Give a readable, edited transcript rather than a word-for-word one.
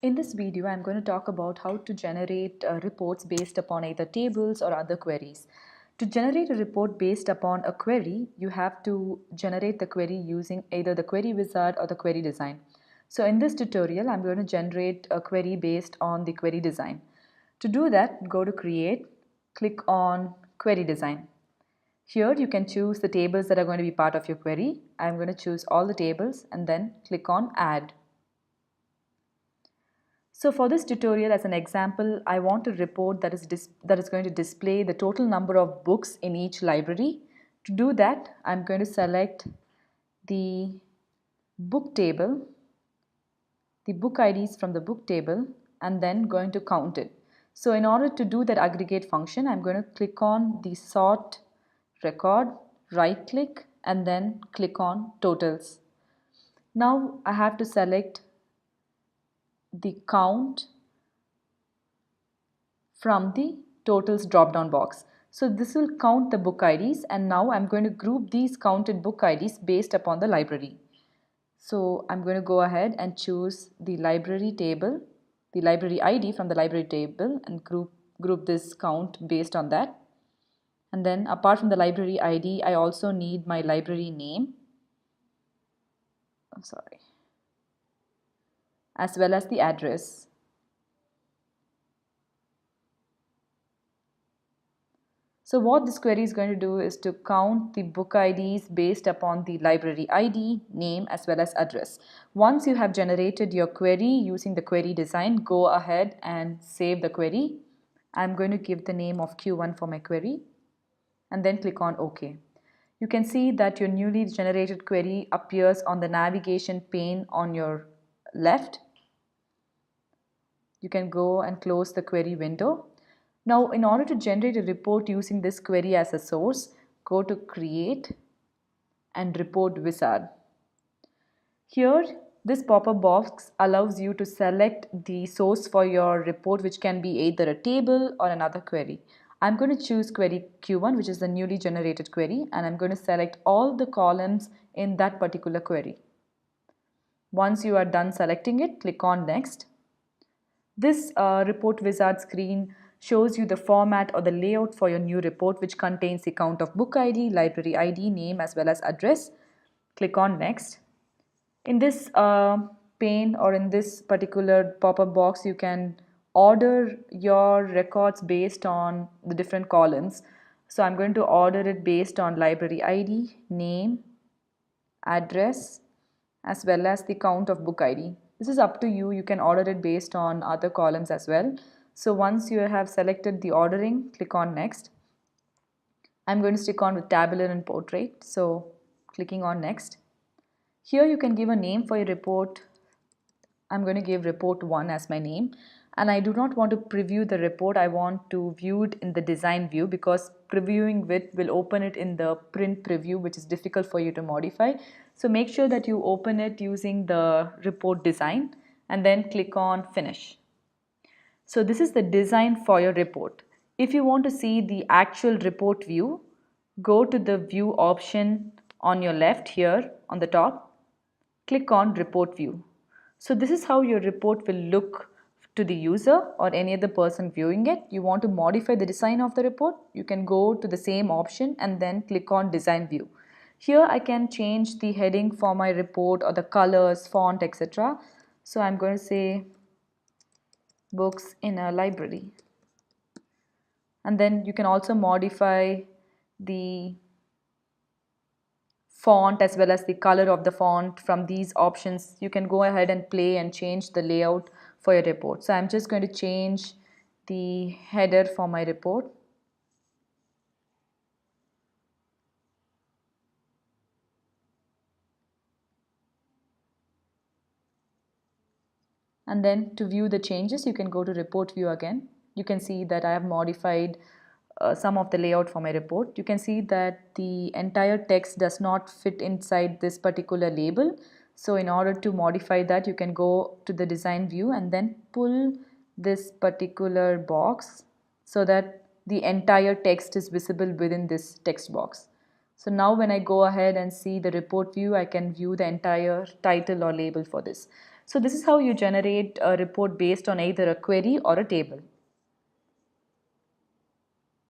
In this video, I'm going to talk about how to generate reports based upon either tables or other queries. To generate a report based upon a query, you have to generate the query using either the query wizard or the query design. So in this tutorial, I'm going to generate a query based on the query design. To do that, go to Create, click on Query Design. Here you can choose the tables that are going to be part of your query. I'm going to choose all the tables and then click on Add. So for this tutorial, as an example, I want a report that is going to display the total number of books in each library. To do that, I'm going to select the book table, the book IDs from the book table, and then going to count it. So in order to do that aggregate function, I'm going to click on the sort record, right click, and then click on totals. Now I have to select the count from the totals drop down box. So this will count the book IDs, and now I'm going to group these counted book IDs based upon the library. So I'm going to go ahead and choose the library table, the library ID from the library table, and group this count based on that. And then apart from the library ID, I also need my library name. As well as the address. So what this query is going to do is to count the book IDs based upon the library ID, name, as well as address. Once you have generated your query using the query design, go ahead and save the query. I'm going to give the name of Q1 for my query and then click on OK. You can see that your newly generated query appears on the navigation pane on your left. You can go and close the query window. Now, in order to generate a report using this query as a source, go to Create and Report Wizard. Here, this pop-up box allows you to select the source for your report, which can be either a table or another query. I'm going to choose query Q1, which is the newly generated query, and I'm going to select all the columns in that particular query. Once you are done selecting it, click on Next. This report wizard screen shows you the format or the layout for your new report, which contains the count of book ID, library ID, name, as well as address. Click on Next. In this pane or in this particular pop-up box, you can order your records based on the different columns. So I'm going to order it based on library ID, name, address, as well as the count of book ID. This is up to you. You can order it based on other columns as well. So once you have selected the ordering, click on Next. I'm going to stick on with tabular and portrait. So clicking on Next. Here you can give a name for your report. I'm going to give report 1 as my name. And I do not want to preview the report. I want to view it in the design view, because previewing it will open it in the print preview, which is difficult for you to modify. So make sure that you open it using the report design and then click on Finish. So this is the design for your report. If you want to see the actual report view, go to the view option on your left here on the top. Click on Report View. So this is how your report will look to the user or any other person viewing it. You want to modify the design of the report, you can go to the same option and then click on Design View. Here I can change the heading for my report or the colors, font, etc. So I'm going to say books in a library. And then you can also modify the font as well as the color of the font from these options. You can go ahead and play and change the layout for your report. So I'm just going to change the header for my report. And then to view the changes, you can go to report view again. You can see that I have modified some of the layout for my report. You can see that the entire text does not fit inside this particular label. So in order to modify that, you can go to the design view and then pull this particular box so that the entire text is visible within this text box. So now when I go ahead and see the report view, I can view the entire title or label for this. So this is how you generate a report based on either a query or a table.